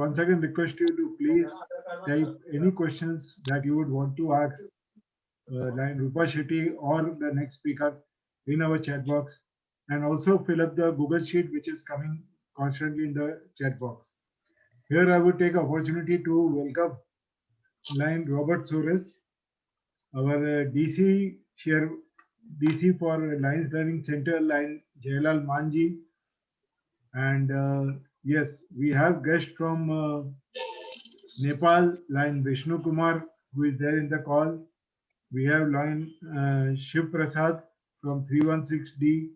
once again request you to please type any questions that you would want to ask like Rupa Shetty or the next speaker in our chat box, and also fill up the Google Sheet which is coming constantly in the chat box. Here I would take opportunity to welcome line Robert Suarez, our DC for Lions Learning Center, line Jailal Manji, and yes, we have guest from Nepal, line Vishnu Kumar, who is there in the call. We have line Shiv Prasad from 316D.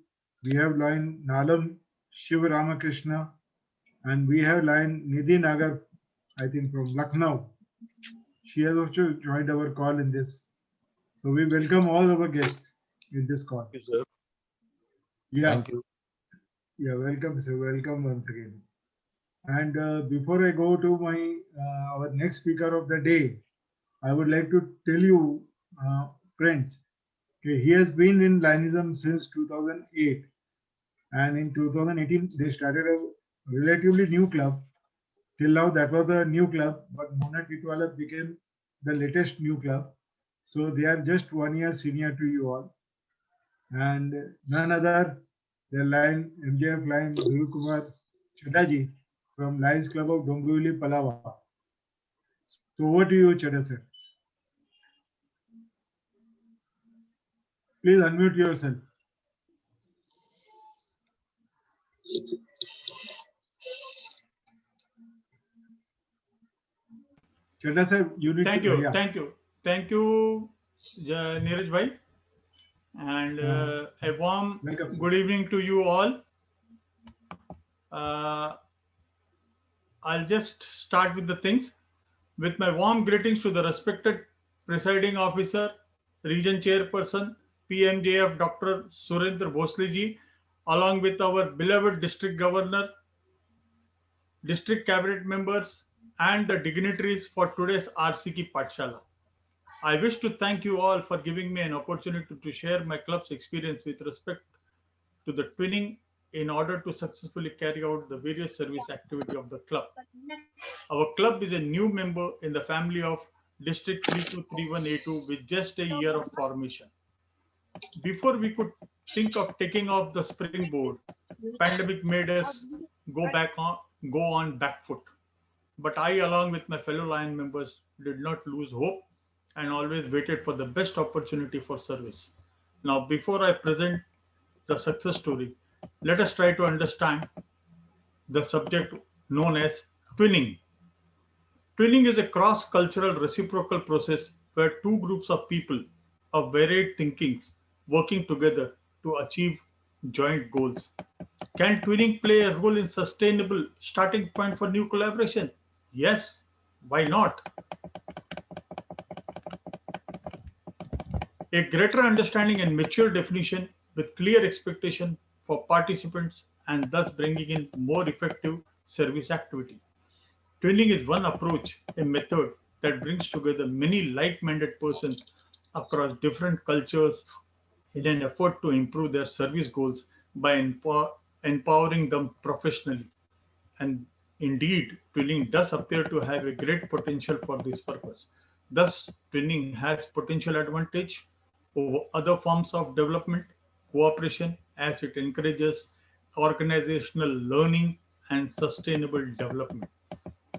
We have line Nalam Shiv Ramakrishna, and we have line Nidhi Nagar, I think from Lucknow. She has also joined our call in this. So we welcome all our guests in this call. Thank you, sir. Yeah. Thank you. Yeah, welcome, sir. Welcome once again. And before I go to my our next speaker of the day, I would like to tell you, friends, okay, he has been in Lionism since 2008, and in 2018 they started a relatively new club. Till now, that was a new club, but Mona Titwala became the latest new club. So they are just 1 year senior to you all, and none other their line MJF line Dhruv Kumar Chadaji from Lions Club of Dombivli, Palava. So over to you, Chada sir. Please unmute yourself. Chada sir, you need Thank to. you, Yeah. thank you, Neeraj bhai, and a warm Welcome, sir. good evening to you all. I'll just start with the things. With my warm greetings to the respected presiding officer, region chairperson, PMJF Dr. Surendra Bhosle ji, along with our beloved district governor, district cabinet members, and the dignitaries for today's RCK Patshala. I wish to thank you all for giving me an opportunity to share my club's experience with respect to the twinning in order to successfully carry out the various service activity of the club. Our club is a new member in the family of District 3231A2 with just a year of formation. Before we could think of taking off the springboard, pandemic made us go on back foot. But I, along with my fellow Lion members, did not lose hope and always waited for the best opportunity for service. Now, before I present the success story, let us try to understand the subject known as twinning. Twinning is a cross cultural reciprocal process where two groups of people of varied thinkings working together to achieve joint goals. Can twinning play a role in sustainable starting point for new collaboration? Yes, why not? A greater understanding and mature definition with clear expectation for participants and thus bringing in more effective service activity. Twinning is one approach, a method that brings together many like-minded persons across different cultures in an effort to improve their service goals by empowering them professionally. And indeed, twinning does appear to have a great potential for this purpose. Thus, twinning has potential advantage over other forms of development cooperation as it encourages organizational learning and sustainable development.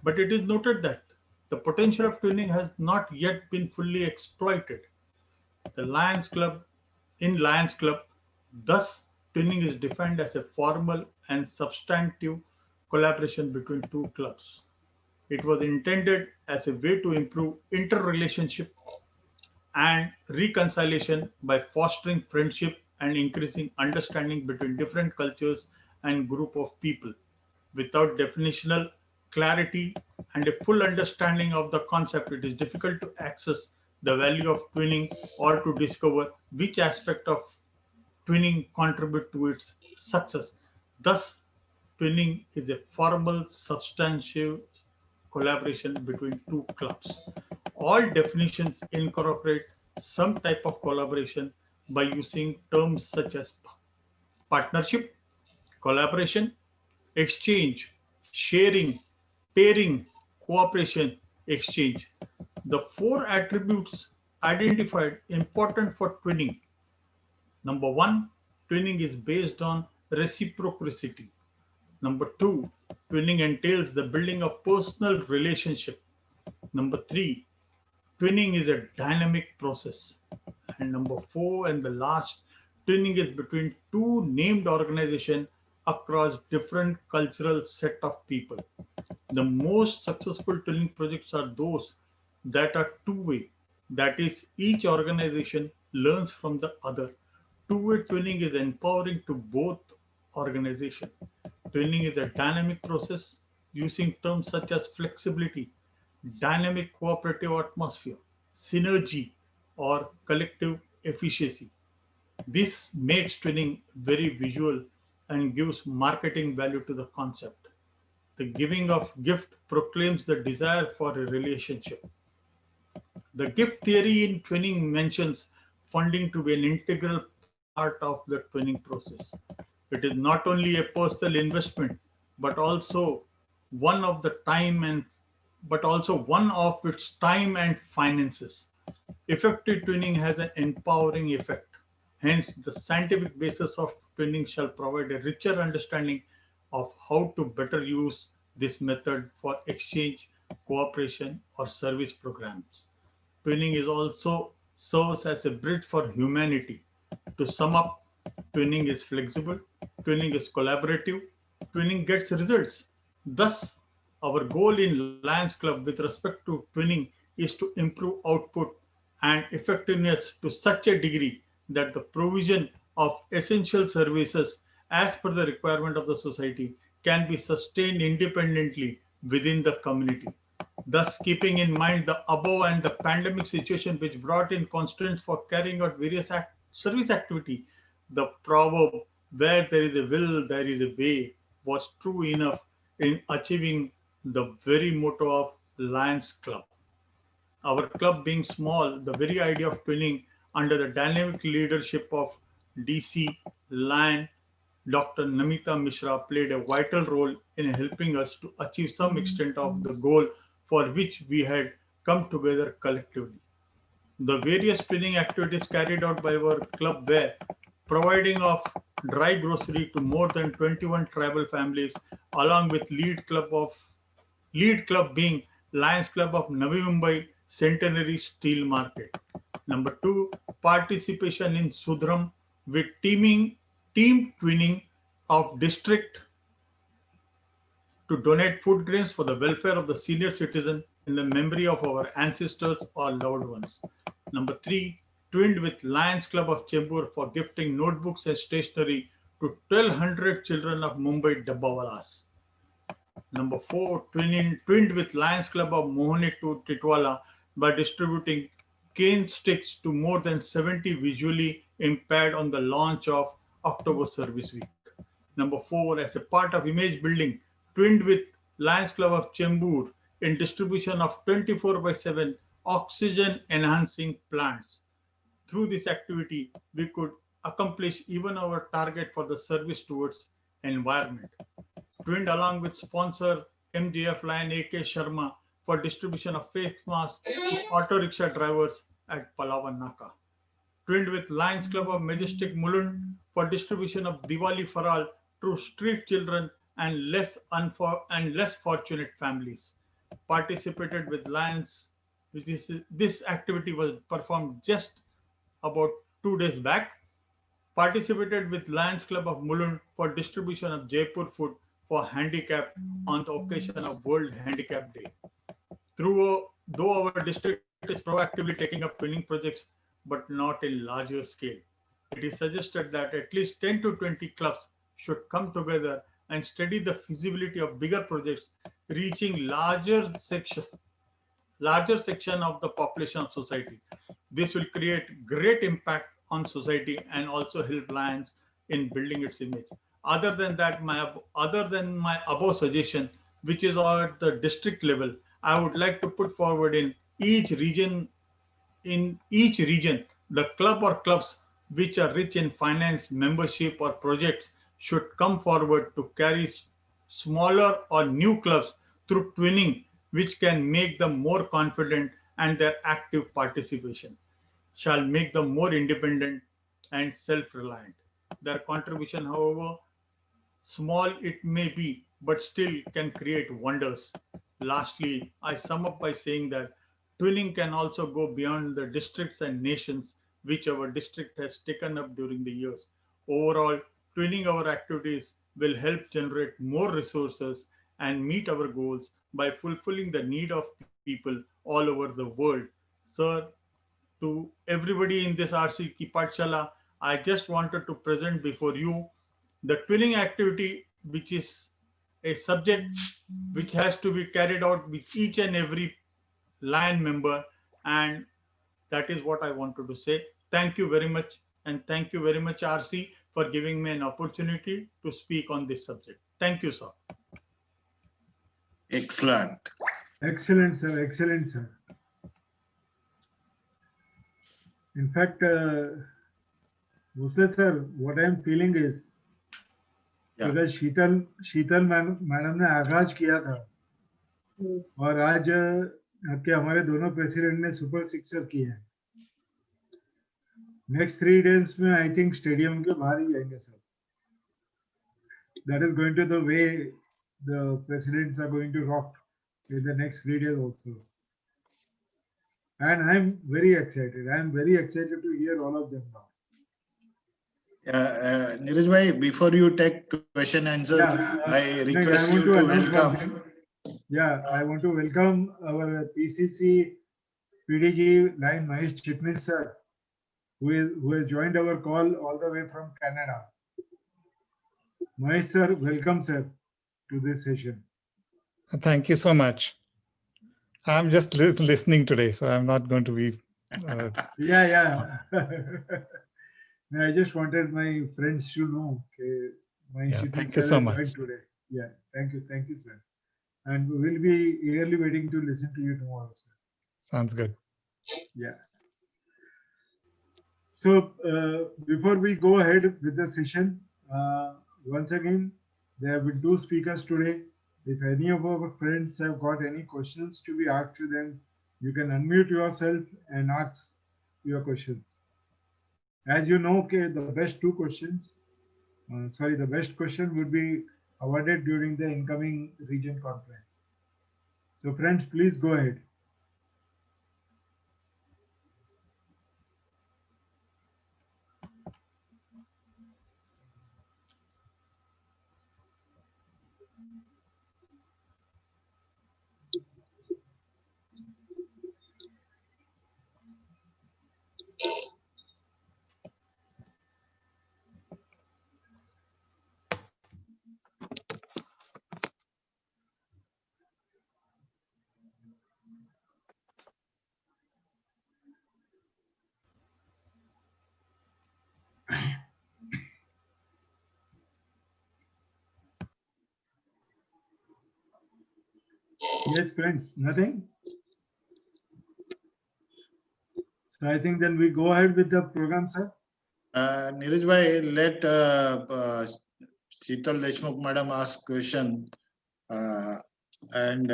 But it is noted that the potential of twinning has not yet been fully exploited. The Lions Club in Lions Club, thus twinning is defined as a formal and substantive collaboration between two clubs. It was intended as a way to improve interrelationship and reconciliation by fostering friendship and increasing understanding between different cultures and group of people. Without definitional clarity and a full understanding of the concept, it is difficult to access the value of twinning or to discover which aspect of twinning contribute to its success. Thus, twinning is a formal, substantive collaboration between two clubs. All definitions incorporate some type of collaboration by using terms such as partnership, collaboration, exchange, sharing, pairing, cooperation, exchange. The four attributes identified important for twinning. Number one, twinning is based on reciprocity. Number two, twinning entails the building of personal relationship. Number three, twinning is a dynamic process. And number four, and the last, twinning is between two named organizations across different cultural set of people. The most successful twinning projects are those that are two-way. That is, each organization learns from the other. Two-way twinning is empowering to both organizations. Twinning is a dynamic process using terms such as flexibility, dynamic cooperative atmosphere, synergy, or collective efficiency. This makes twinning very visual and gives marketing value to the concept. The giving of gift proclaims the desire for a relationship. The gift theory in twinning mentions funding to be an integral part of the twinning process. It is not only a personal investment, but also one of the time and but also one of its time and finances. Effective twinning has an empowering effect. Hence, the scientific basis of twinning shall provide a richer understanding of how to better use this method for exchange, cooperation, or service programs. Twinning is also serves as a bridge for humanity. To sum up, twinning is flexible, twinning is collaborative, twinning gets results. Thus, our goal in Lions Club with respect to twinning is to improve output and effectiveness to such a degree that the provision of essential services as per the requirement of the society can be sustained independently within the community. Thus, keeping in mind the above and the pandemic situation which brought in constraints for carrying out various service activity, the proverb "where there is a will, there is a way" was true enough in achieving the very motto of Lions Club. Our club being small, the very idea of twinning under the dynamic leadership of DC Lion Dr. Namita Mishra played a vital role in helping us to achieve some extent of the goal for which we had come together collectively. The various twinning activities carried out by our club were providing of dry grocery to more than 21 tribal families, along with lead club being Lions Club of Navi Mumbai Centenary Steel Market. Number two, participation in Sudram with team twinning of district to donate food grains for the welfare of the senior citizen in the memory of our ancestors or loved ones. Number three, twinned with Lions Club of Chembur for gifting notebooks and stationery to 1200 children of Mumbai Dabbawalas. Number four, twinned with Lions Club of Mohani to Titwala by distributing cane sticks to more than 70 visually impaired on the launch of October Service Week. Number four, as a part of image building, twinned with Lions Club of Chembur in distribution of 24 by 7 oxygen enhancing plants. Through this activity, we could accomplish even our target for the service towards environment. Twinned along with sponsor MGF Lion AK Sharma for distribution of face masks to auto rickshaw drivers at Palawan Naka. Twinned with Lions Club of Majestic Mulund for distribution of Diwali Faral to street children and less fortunate families. Participated with Lions, this activity was performed just about 2 days back. Participated with Lions Club of Mulund for distribution of Jaipur food for handicapped on the occasion of World Handicap Day. Though our district is proactively taking up twinning projects, but not in larger scale, it is suggested that at least 10 to 20 clubs should come together and study the feasibility of bigger projects reaching larger section of the population of society. This will create great impact on society and also help Lions in building its image. Other than my above suggestion, which is at the district level, I would like to put forward in each region, the club or clubs which are rich in finance, membership, or projects should come forward to carry smaller or new clubs through twinning, which can make them more confident, and their active participation shall make them more independent and self-reliant. Their contribution, however small it may be, but still can create wonders. Lastly, I sum up by saying that twinning can also go beyond the districts and nations which our district has taken up during the years. Overall, twinning our activities will help generate more resources and meet our goals by fulfilling the need of people all over the world. Sir, to everybody in this RC Pathshala, I just wanted to present before you the twinning activity, which is a subject which has to be carried out with each and every line member, and that is what I wanted to say. Thank you very much, and thank you very much, RC, for giving me an opportunity to speak on this subject. Thank you, sir. Excellent. Excellent, sir. Excellent, sir. In fact, Musle sir, what I am feeling is, Yeah. because Sheetal madam ने आगाज किया था और आज के हमारे दोनों president ने सुपर सिक्सर किया है. नेक्स्ट 3 डेज में आई थिंक स्टेडियम के बाहर ही जाएंगे sir. That is going to the way the presidents are going to rock in the next 3 days also. And I'm very excited. I'm very excited to hear all of them now. Neeraj bhai, before you take question answer, Yeah, I no, request I you want to to announce one welcome. thing. Yeah, I want to welcome our PCC PDG line Mahesh Chitnis sir, who has joined our call all the way from Canada. Mahesh sir, welcome sir to this session. Thank you so much. I'm just listening today, so I'm not going to be. Yeah. No, I just wanted my friends to know. Okay, Mahesh Yeah, Chitnis thank you sir so has much. joined today. Yeah, thank you, sir. And we will be eagerly waiting to listen to you tomorrow, sir. Sounds good. Yeah. So before we go ahead with the session, once again, there have been 2 speakers today. If any of our friends have got any questions to be asked to them, you can unmute yourself and ask your questions. As you know, okay, the best 2 questions, the best question would be awarded during the incoming region conference. So friends, please go ahead. Yes, friends, nothing? So I think then we go ahead with the program, sir. Neeraj bhai, let Sheetal Deshmukh madam ask question, and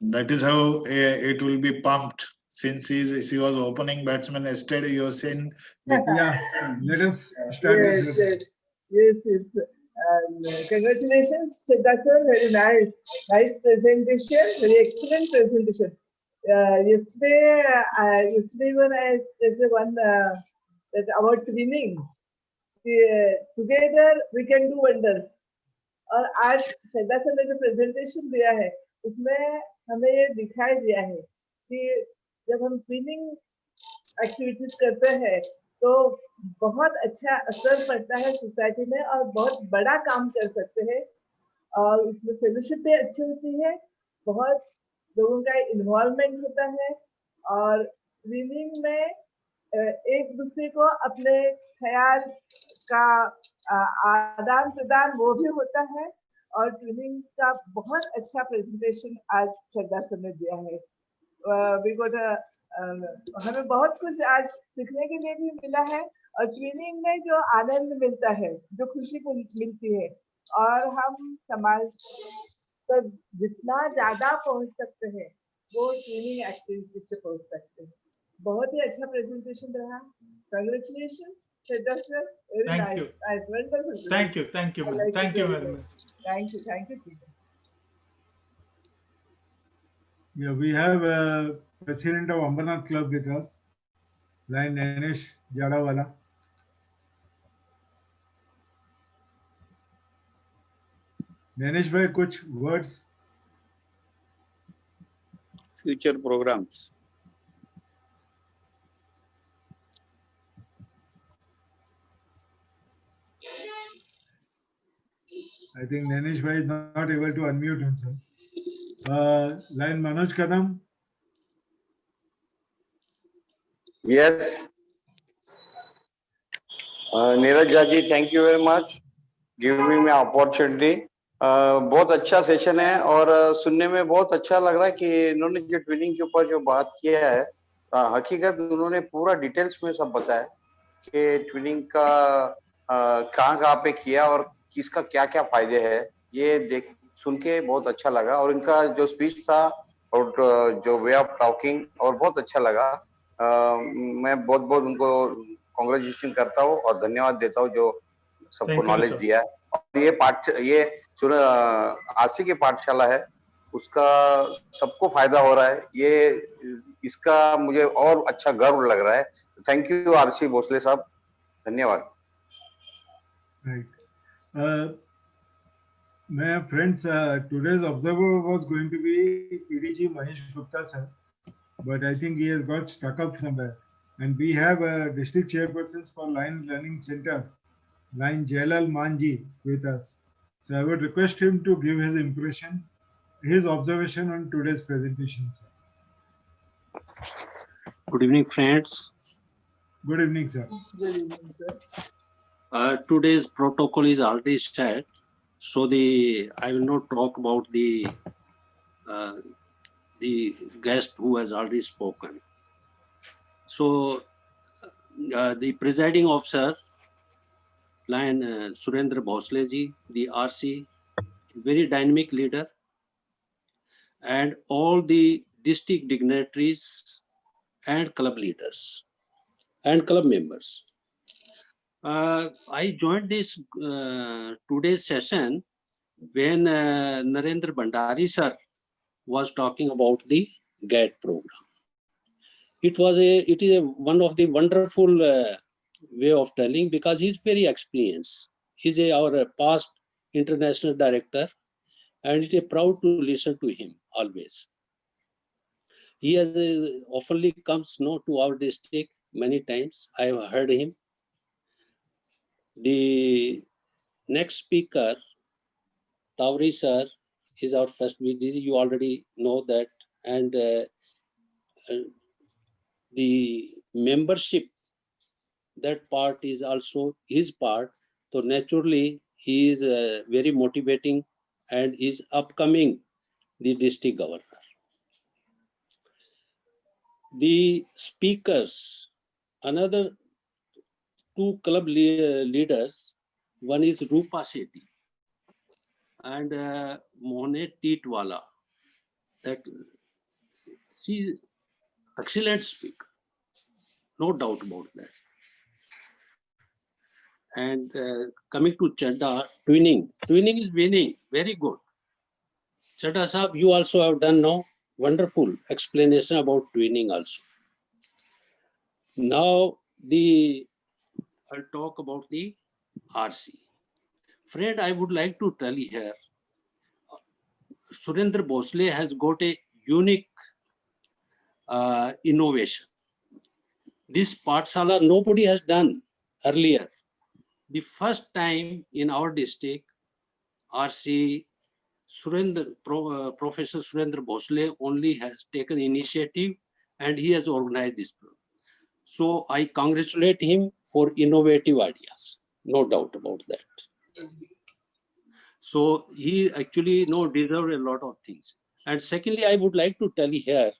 that is how it will be pumped. Since she was opening batsman yesterday, you have seen. Yeah, let us start Yes, with the, yes. Congratulations, Chedda sir. Very nice. Nice presentation. Very excellent presentation. Yesterday when I won that award winning, together we can do wonders. और आज श्रद्धा sir ने जो presentation दिया है उसमें हमें ये दिखाई दिया है कि जब हम ट्विनिंग एक्टिविटीज करते हैं तो बहुत अच्छा असर पड़ता है सोसाइटी में और बहुत बड़ा काम कर सकते हैं और इसमें फेलोशिप भी अच्छी होती है, बहुत लोगों का इन्वॉल्वमेंट होता है और ट्विनिंग में एक दूसरे को अपने ख्याल का आदान प्रदान वो भी होता है और ट्विनिंग का बहुत अच्छा प्रेजेंटेशन आज श्रद्धा सर ने दिया है. हमें बहुत कुछ आज सीखने के लिए भी मिला है और ट्विनिंग में जो आनंद मिलता है, जो खुशी मिलती है और हम तक जितना ज्यादा पहुंच सकते हैं वो ट्रेनिंग एक्टिविटी से पहुंच सकते हैं। बहुत ही अच्छा प्रेजेंटेशन रहा। Congratulation. Very Thank nice. you. Nice. Wonderful. Thank you. Thank you, I ma'am. like Thank it you very very much. much. Thank you. Thank you. Yeah, we have president of Ambernath Club with us, line Nanesh Jadawala. Nanesh bhai, kuch words? Future programs. I think Nanesh bhai is not able to unmute himself. Line Manoj Kadam. Yes. Neeraj Jaji, thank you very much. Giving me opportunity. बहुत अच्छा session है और सुनने में बहुत अच्छा लग रहा है कि इन्होंने जो ट्विनिंग के ऊपर जो बात किया है, हकीकत उन्होंने पूरा डिटेल्स में सब बताया कि ट्विनिंग का कहाँ पे किया और किसका क्या क्या फायदे हैं। ये देख सुन के बहुत अच्छा लगा और इनका जो स्पीच था और जो वे ऑफ टॉकिंग और बहुत अच्छा लगा। मैं बहुत बहुत उनको कांग्रेचुलेशन करता हूँ और धन्यवाद देता हूँ जो सबको Thank you, नॉलेज sir. दिया है। और ये आरसी की पाठशाला है, उसका सबको फायदा हो रहा है। ये इसका मुझे और अच्छा गर्व लग रहा है। थैंक यू आरसी भोसले साहब, धन्यवाद। Right. My friends, today's observer was going to be PDG Mahesh Gupta sir, but I think he has got stuck up somewhere. And we have district chairpersons for Line Learning Center, Line Jailal Manji with us. So I would request him to give his impression, his observation on today's presentation, sir. Good evening, friends. Good evening, sir. Good evening, sir. Today's protocol is already set, so I will not talk about the guest who has already spoken. So the presiding officer, Line Surendra Bhosle ji, the RC, very dynamic leader, and all the district dignitaries and club leaders and club members. I joined this today's session when Narendra Bhandari sir was talking about the GATE program. It is one of the wonderful way of telling, because he's very experienced. He's our past international director, and it is proud to listen to him always. He has oftenly comes to our district many times. I have heard him. The next speaker, Tawri sir, is our first VDC. You already know that. And the membership, that part is also his part. So naturally, he is very motivating and is upcoming the district governor. The speakers, another two club leaders, one is Rupa Sethi and Mohne Titwala. That she excellent speaker, no doubt about that. And coming to Chadda, twinning is winning, very good. Chadda Sahab, you also have done wonderful explanation about twinning also. Now I'll talk about the RC. Friend, I would like to tell you here, Surendra Bhosle has got a unique innovation. This Pathshala nobody has done earlier. The first time in our district, RC Professor Surendra Bhosle only has taken initiative and he has organized this program. So I congratulate him for innovative ideas, no doubt about that. So he actually deserves a lot of things. And secondly, I would like to tell you here,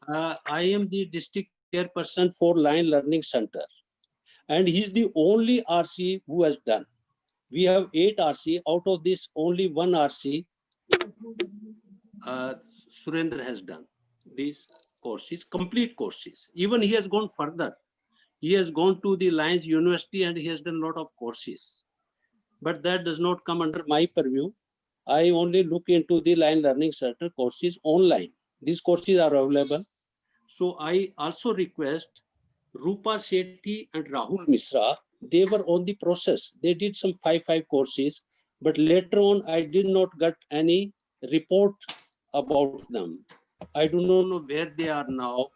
I am the district chairperson for Line Learning Center, and he's the only RC who has done. We have 8 RC. Out of this, only one RC Surendra has done these courses, complete courses. Even he has gone further. He has gone to the Lions University and he has done a lot of courses. But that does not come under my purview. I only look into the Lion Learning Center courses online. These courses are available. So I also request Rupa Sethi and Rahul Misra. They were on the process. They did some 5 courses, but later on I did not get any report about them. I do not know where they are now,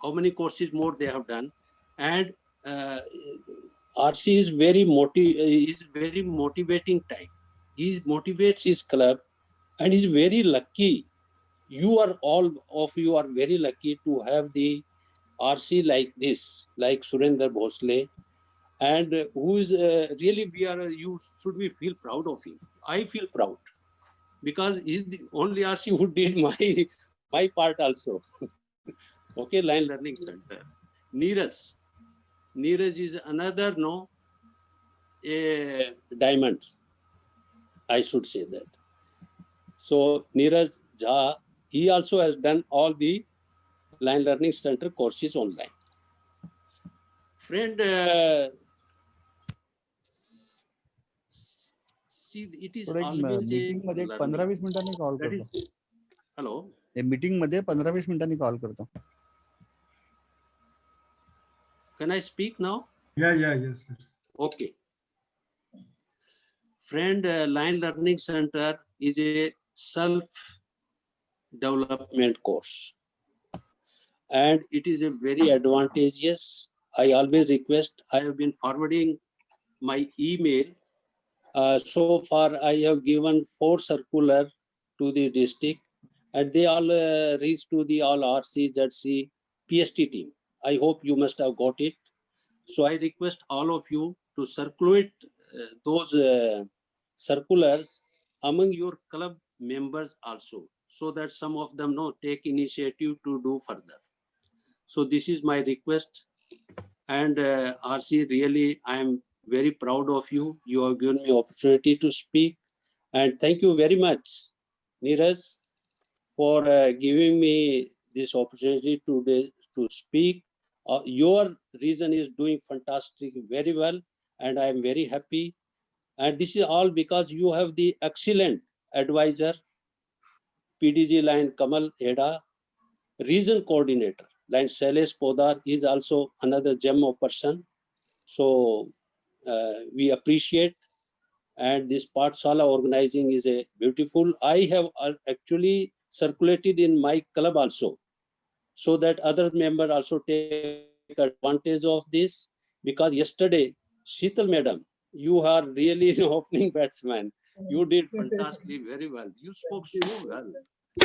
how many courses more they have done, and RC is very motivating type. He motivates his club, and is very lucky. You are all of you are very lucky to have the RC like this, like Surendra Bhosle, and who is really you should be feel proud of him. I feel proud because he's the only RC who did my part also. Okay, Lion Learning Center. Neeraj is another a diamond. I should say that. So Neeraj Jha, he also has done all the Lion Learning Center courses online. Friend, see, it is थोडं एक always meeting मध्ये a 15-20 मिनिटांनी call that करतो. is, hello, hey meeting मध्ये 15-20 मिनिटांनी call करतो. can I speak now? Yes, sir. Okay. Friend, Lion Learning Center is a self-development course. And it is a very advantageous. I always request, I have been forwarding my email. So far, I have given 4 circular to the district, and they all reached to the all RC, ZC, PST team. I hope you must have got it. So I request all of you to circulate those circulars among your club members also, so that some of them take initiative to do further. So this is my request. And RC, really, I am very proud of you. You have given me opportunity to speak. And thank you very much, Neeraj, for giving me this opportunity today to speak. Your reason is doing fantastic, very well, and I am very happy. And this is all because you have the excellent advisor, PDG Line Kamal Heda, region coordinator, Line Shailesh Podar is also another gem of person. So we appreciate, and this Pathshala organizing is a beautiful. I have actually circulated in my club also, so that other members also take advantage of this. Because yesterday, Sheetal madam, you are really an opening batsman. You did fantastically very well. You spoke so well.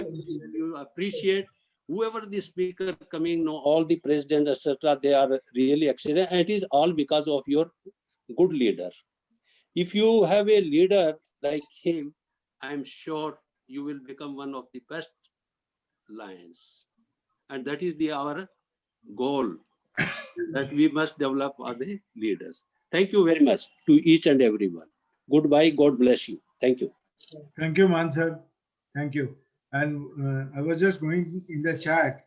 You appreciate whoever the speaker coming, all the president, etc. They are really excellent, and it is all because of your good leader. If you have a leader like him, I am sure you will become one of the best lions, and that is our goal. That we must develop other leaders. Thank you very much to each and everyone. Goodbye. God bless you. Thank you. Thank you, Man sir. Thank you. And I was just going in the chat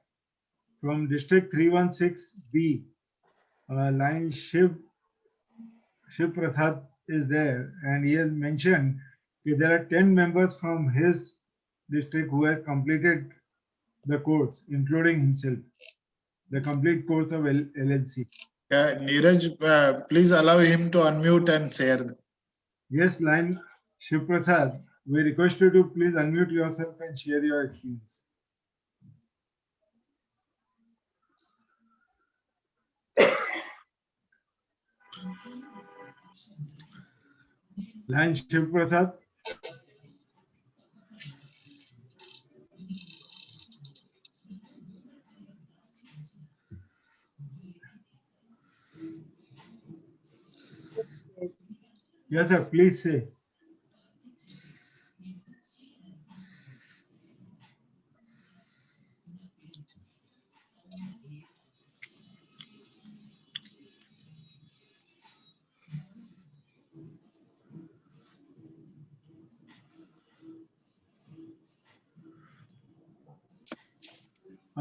from District 316B. Line Shiv Prasad is there, and he has mentioned that there are 10 members from his district who have completed the course, including himself, the complete course of LLC. Neeraj, please allow him to unmute and share. Yes, Line Shiv Prasad, we request you to please unmute yourself and share your experience. Line Shiv Prasad. Yes, sir, please say.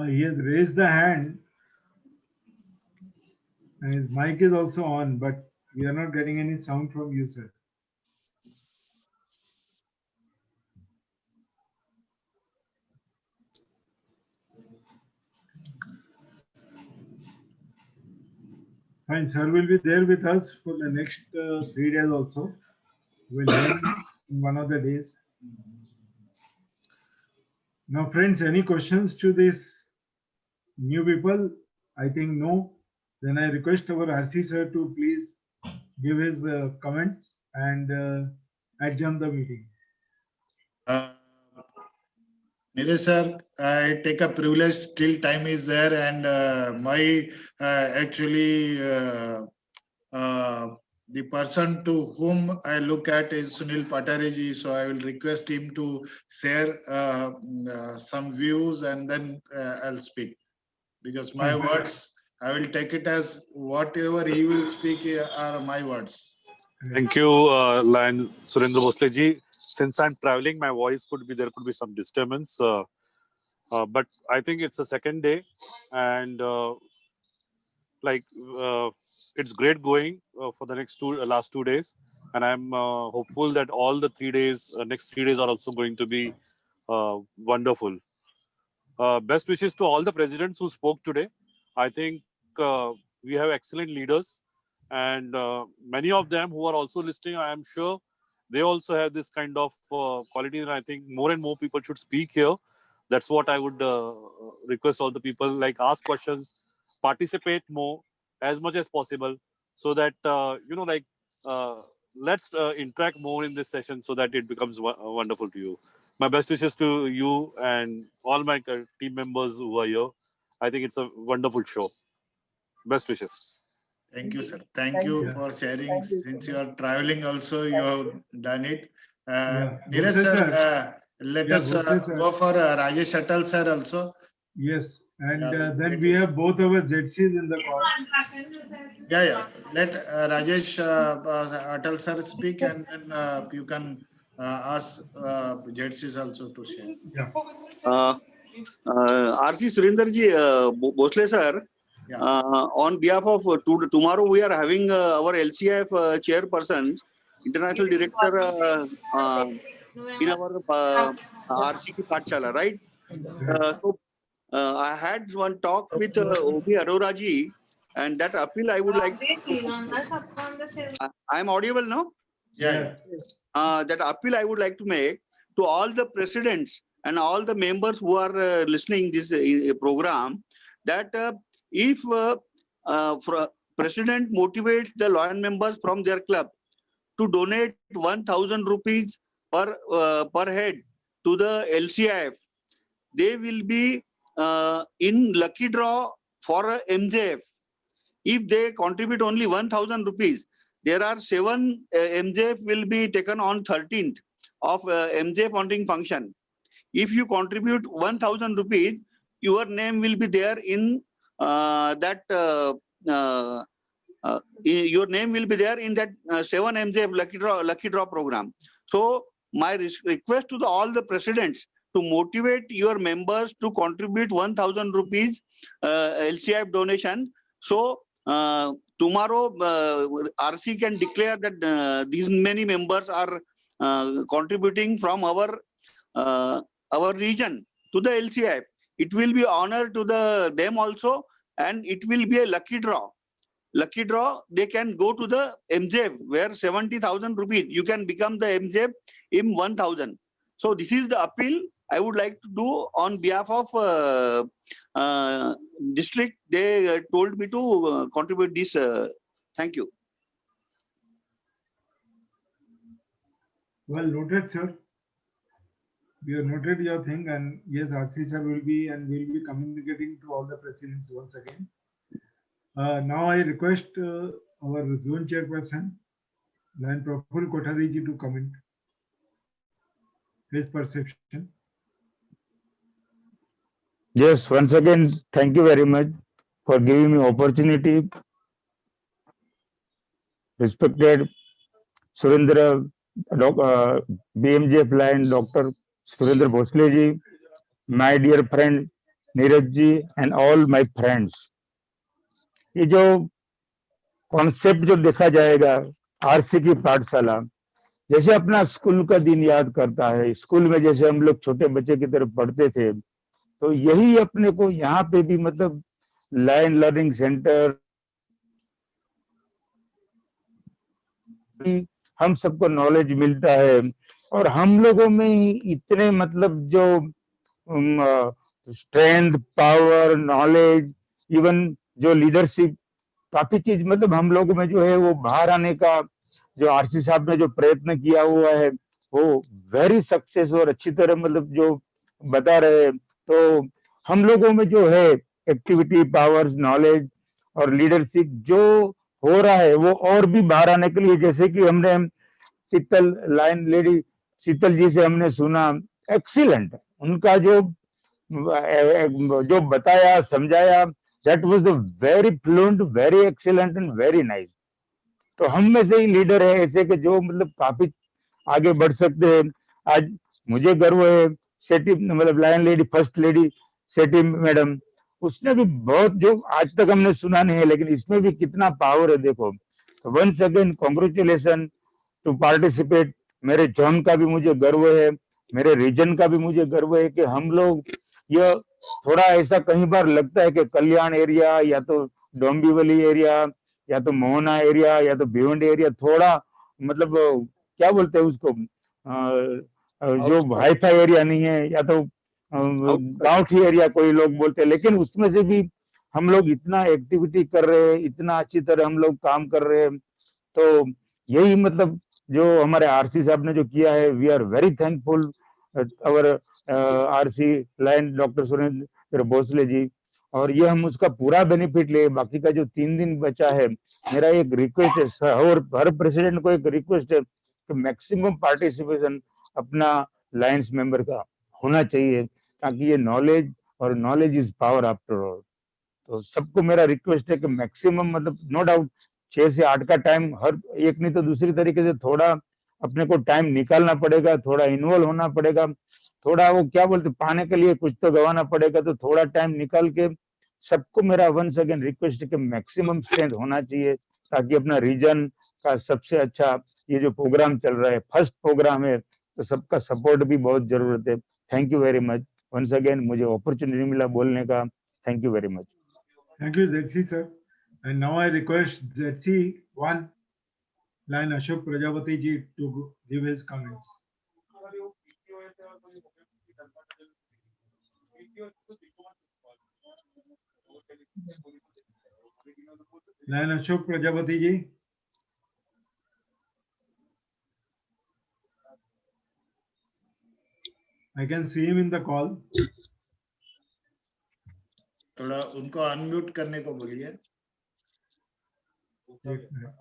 He has raised the hand and his mic is also on, but we are not getting any sound from you, sir. Fine, sir will be there with us for the next 3 days also. We'll join in one of the days. Now, friends, any questions to this new people? I think no. Then I request our RC sir to please give his comments and adjourn the meeting. Neeraj sir, I take a privilege still time is there, and my actually the person to whom I look at is Sunil Patareji, so I will request him to share some views and then I'll speak, because my Okay. words I will take it as whatever he will speak are my words. Thank you, Lion Surendra Bhosle ji. Since I'm traveling, my voice there could be some disturbance. But I think it's the second day, and it's great going for the last 2 days, and I'm hopeful that all the 3 days, next 3 days are also going to be wonderful. Best wishes to all the presidents who spoke today. I think we have excellent leaders, and many of them who are also listening, I am sure they also have this kind of quality, and I think more and more people should speak here. That's what I would request all the people, like ask questions, participate more as much as possible, so that let's interact more in this session so that it becomes wonderful to you. My best wishes to you and all my team members who are here. I think it's a wonderful show. Best wishes. Thank you, sir. Thank Thank you you. for sharing. Thank you so Since much. you are traveling also, you have done it. Yeah. Neeraj Bhosle sir, sir. let Yeah, us Bhosle sir. go for Rajesh Atal sir also. Yes, and Yeah, then we have both our ZCs in the call. Yeah. Let Rajesh Atal sir speak, and then you can ask Jetsis also to share. Yeah. RC Surinder ji, Bhosle sir, Yeah. on behalf of tomorrow, we are having our LCF chairperson, international director in our RCP Pathshala, right? I had one talk with Obi Arora ji, and that appeal I would like to. I am audible now? Yeah. That appeal I would like to make to all the presidents and all the members who are listening this program, that if president motivates the loyal members from their club to donate 1,000 rupees per head to the LCIF, they will be in lucky draw for MJF. If they contribute only 1,000 rupees, there are 7 MJF will be taken on 13th of MJF funding function. If you contribute 1,000 rupees, your name will be there in your name will be there in that 7 MJF lucky draw program. So my request to all the presidents to motivate your members to contribute 1,000 rupees LCIF donation. So tomorrow RC can declare that these many members are contributing from our region to the LCIF. It will be honor to them also, and it will be a lucky draw. Lucky draw, they can go to the MJF where 70,000 rupees, you can become the MJF in 1,000. So this is the appeal I would like to do on behalf of district. They told me to contribute this. Thank you. Well noted, sir. We have noted your thing, and yes, RC sir will be communicating to all the presidents once again. Now I request our zone chairperson, Lion Praful Kothari ji, to comment his perception. Yes, once again, thank you very much for giving me opportunity. Respected Surendra, BMJF Lion, Dr. Surendra Bhosle ji, my dear friend Neeraj ji and all my friends, ये जो concept जो देखा जाएगा RC की पाठशाला, जैसे अपना school का दिन याद करता है, स्कूल में जैसे हम लोग छोटे बच्चे की तरफ पढ़ते थे, तो यही अपने को यहाँ पे भी मतलब लाइन लर्निंग सेंटर, हम सबको नॉलेज मिलता है और हम लोगों में ही इतने मतलब जो स्ट्रेंथ, पावर, नॉलेज, इवन जो लीडरशिप, काफी चीज मतलब हम लोगों में जो है वो बाहर आने का जो आरसी साहब ने जो प्रयत्न किया हुआ है वो वेरी सक्सेस और अच्छी तरह मतलब जो बता रहे हैं। तो हम लोगों में जो है एक्टिविटी, पावर्स, नॉलेज और लीडरशिप जो हो रहा है वो और भी बाहर आने के लिए, जैसे कि हमने शीतल लाइन लेडी शीतल जी से हमने सुना, एक्सीलेंट उनका जो बताया समझाया, that was the very fluent, very excellent and very nice. तो हम में से ही लीडर है ऐसे के जो मतलब काफी आगे बढ़ सकते हैं। आज मुझे गर्व है सेठी मतलब लाइन लेडी फर्स्ट लेडी सेठी मैडम, उसने भी बहुत जो आज तक हमने सुना नहीं है, लेकिन इसमें भी कितना पावर है देखो। तो once again congratulation to participate. मेरे जोन का भी मुझे गर्व है, मेरे रीजन का भी मुझे गर्व है कि हम लोग ये थोड़ा ऐसा कई बार लगता है कि कल्याण एरिया या तो डोंबिवली एरिया या तो मोहना एरिया या तो भिवंडी एरिया थोड़ा मतलब क्या बोलते हैं उसको जो हाईफाई एरिया नहीं है, या तो गांव एरिया कोई लोग बोलते हैं, लेकिन उसमें से भी हम लोग इतना एक्टिविटी कर रहे हैं, इतना अच्छी तरह हम लोग काम कर रहे हैं। तो यही मतलब जो हमारे आरसी साहब ने जो किया है, we are very thankful our RC line doctor Surendra Bhosle ji, और ये हम उसका पूरा बेनिफिट ले। बाकी का जो 3 दिन बचा है, मेरा एक रिक्वेस्ट है और हर प्रेसिडेंट को एक रिक्वेस्ट है कि मैक्सिमम पार्टिसिपेशन अपना लाइन्स मेंबर का होना चाहिए, ताकि ये नॉलेज और knowledge is power after all. तो सबको मेरा रिक्वेस्ट है कि मैक्सिमम मतलब नो डाउट 6 से 8 का टाइम हर एक नहीं तो दूसरी तरीके से थोड़ा अपने को टाइम निकालना पड़ेगा, थोड़ा इन्वॉल्व होना पड़ेगा, थोड़ा वो क्या बोलते पाने के लिए कुछ तो गवाना पड़ेगा। तो थोड़ा टाइम निकाल के सबको मेरा वंस अगेन रिक्वेस्ट है कि मैक्सिमम स्ट्रेंथ होना चाहिए, ताकि अपना रीजन का सबसे अच्छा ये जो प्रोग्राम चल रहा है, फर्स्ट प्रोग्राम है, तो सबका सपोर्ट भी बहुत जरूरत है। Thank you very much once again, मुझे अपॉर्चुनिटी मिला बोलने का। Thank you very much. Thank you, Zetsi sir. And now I request Zetsi 1 line Ashok Prajapati ji to give his comments. Line Ashok Prajapati ji. I can see him in the call. थोड़ा उनको unmute करने को बोलिए। एक minute.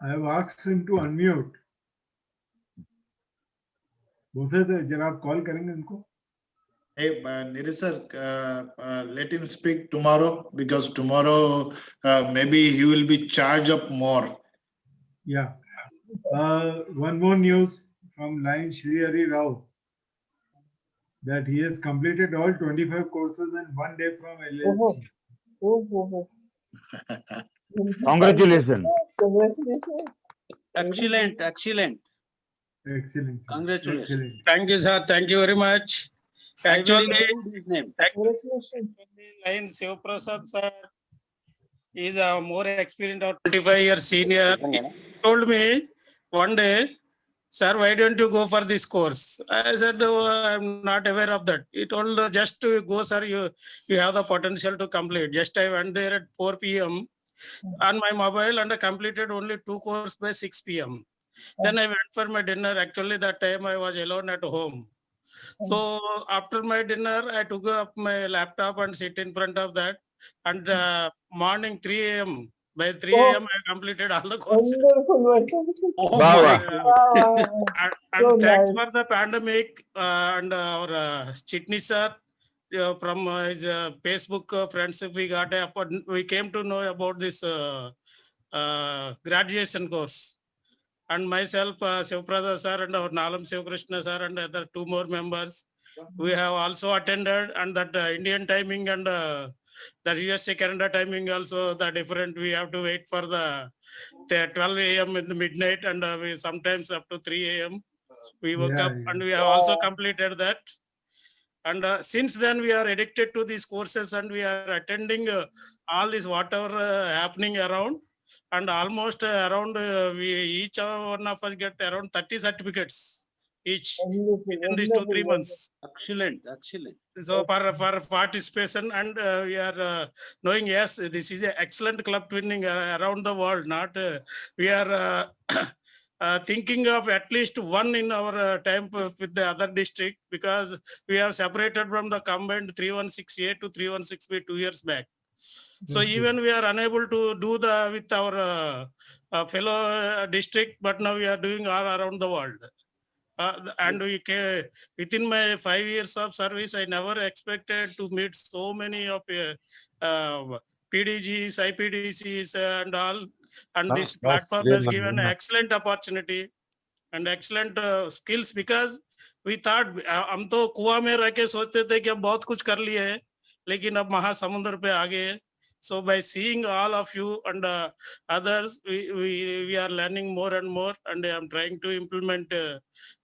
I have asked him to unmute. बोलते थे जरा आप कॉल करेंगे उनको। Hey, Neeraj sir, let him speak tomorrow, because tomorrow maybe he will be charged up more. Yeah. One more news from line Shri Hari Rao, that he has completed all 25 courses in 1 day from LLC. Congratulations. Congratulations. Excellent. Excellent. Congratulations. Excellent. Thank you, sir. Thank you very much. I will Actually, include his name. Congratulations. Line Shiv Prasad sir is a more experienced or 25 years senior. He told me one day, sir, why don't you go for this course? I said, oh, I'm not aware of that. He told, just to go, sir, you have the potential to complete. Just I went there at 4 p.m. on my mobile and I completed only 2 courses by 6 p.m. Then I went for my dinner. Actually, that time I was alone at home. So after my dinner, I took up my laptop and sit in front of that. And morning 3 a.m. By 3 a.m. I completed all the courses. Wonderful. Oh Wow, my wow. God. And So thanks nice. for the pandemic and our Chitney sir. from his Facebook friends, we came to know about this graduation course. And myself, Shivaprasad sir, and our Nalam Shivakrishna sir, and other 2 more members, we have also attended. And that Indian timing and the USA Canada timing also the different. We have to wait for the 12 a.m. in the midnight, and we sometimes up to 3 a.m. we woke Yeah, up, yeah. and we have also completed that. And since then we are addicted to these courses, and we are attending all this whatever happening around. And almost around we each one of us get around 30 certificates each within these 2-3 months. Excellent, excellent. So for participation, and we are knowing, yes, this is an excellent club twinning around the world. Not we are thinking of at least one in our time with the other district, because we have separated from the combined 316A to 316B 2 years back. So Okay. even we are unable to do the with our fellow district, but now we are doing all around the world. And within my 5 years of service, I never expected to meet so many of PDGs, IPDCs, and all. And this platform has given an excellent opportunity and excellent skills, because we thought हम तो कुआं में रह के सोचते थे कि हम बहुत कुछ कर लिए हैं, लेकिन अब महासमुद्र पे आ गए. So by seeing all of you and others, we are learning more and more, and I am trying to implement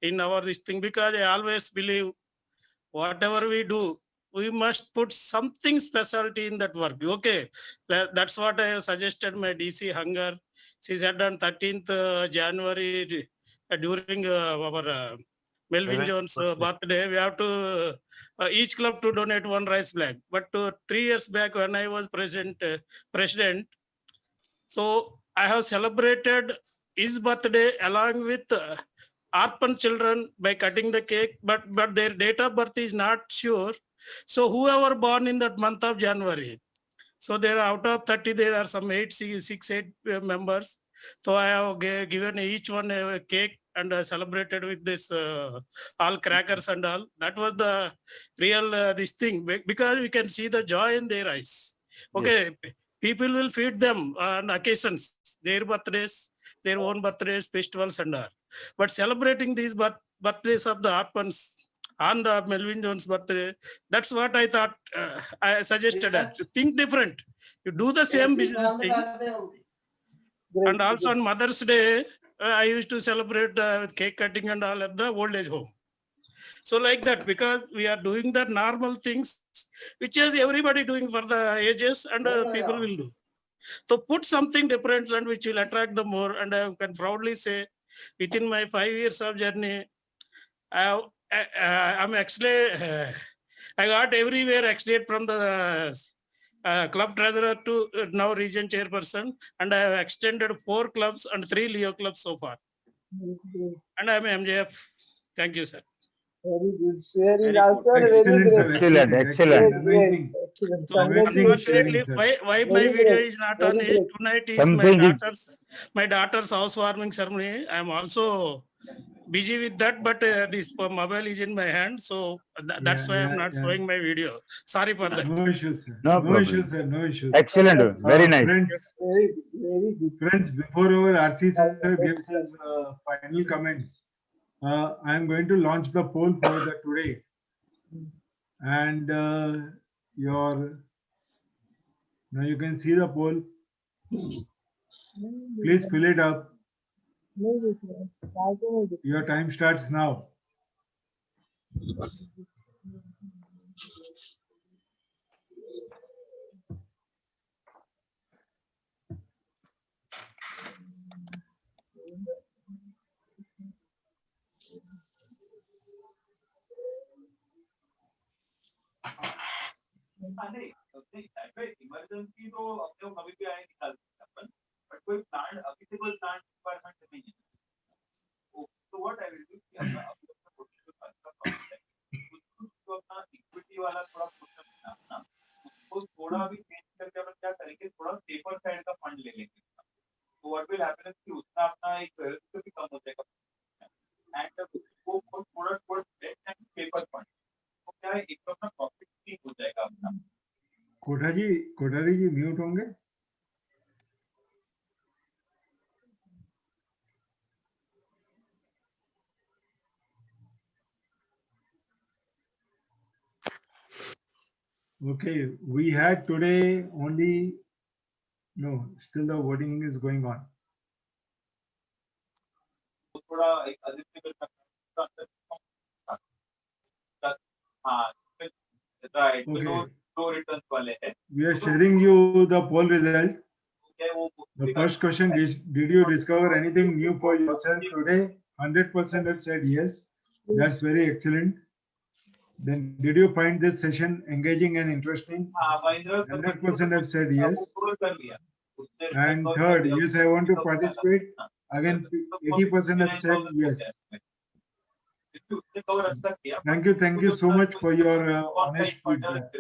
in our this thing, because I always believe whatever we do, we must put something specialty in that work. Okay, that's what I have suggested my DC Hunger. She said on 13th January during our Melvin Jones' birthday, we have to each club to donate 1 rice bag. But 3 years back when I was president, so I have celebrated his birthday along with orphan children by cutting the cake, but their date of birth is not sure. So whoever born in that month of January, so there are out of 30, there are some 8 members. So I have given each one a cake and celebrated with this all crackers and all. That was the real this thing, because we can see the joy in their eyes. Okay, people will feed them on occasions, their birthdays, their own birthdays, festivals and all. But celebrating these birthdays of the orphans on the Melvin Jones' birthday, that's what I thought. I suggested that you think different. You do the same business thing. And also on Mother's Day, I used to celebrate with cake cutting and all at the old age home. So like that, because we are doing the normal things, which is everybody doing for the ages, and people will do. So put something different and which will attract them more. And I can proudly say, within my 5 years of journey, I'm actually, I got everywhere except from the club treasurer to now region chairperson, and I have extended 4 clubs and 3 Leo clubs so far. And I'm MJF. Thank you, sir. Very good. Very Excellent, sir. Excellent, excellent. Amazing. So Amazing unfortunately, sharing, sir. why my video is not on it tonight is my daughter's housewarming ceremony. I'm also busy with that, but this mobile is in my hand, so that's why I'm not showing my video. Sorry for that. No issues, sir. No No problem. issues, sir. No issues. Excellent, very nice. very good. Friends, before our RC sir gives his final comments, I am going to launch the poll for the today. And now you can see the poll. Please fill it up. Your time starts now. Emergency तो अपने को कभी भी आए निकाल सकते अपन, but कोई plan available plan requirement नहीं है. तो व्हाट आई विल डू कि अपना पोर्टफोलियो का प्रॉब्लम है, उसको अपना इक्विटी वाला थोड़ा पोर्शन है अपना, उसको थोड़ा भी चेंज करके अपन क्या करेंगे, थोड़ा सेफर साइड का फंड ले लेंगे. तो व्हाट विल हैपन कि उसका अपना एक रिस्क भी कम हो जाएगा, एंड वो थोड़ा डेट एंड पेपर फंड, तो क्या है एक तो अपना प्रॉफिट कोठारी जी म्यूट होंगे? Okay, we had today only, no, still the voting is going on. थोड़ा एक additional हाँ right Okay. दो returns वाले हैं We are sharing you the poll result. क्या है वो The first question is, did you discover anything new for yourself today? 100% have said yes. That's very excellent. Then, did you find this session engaging and interesting? हाँ Mahindra 100% have said yes. पूरा कर लिया उससे And third, yes, I want to participate. Again, 80% have said yes. उससे cover अच्छा किया Thank you so much for your honest feedback.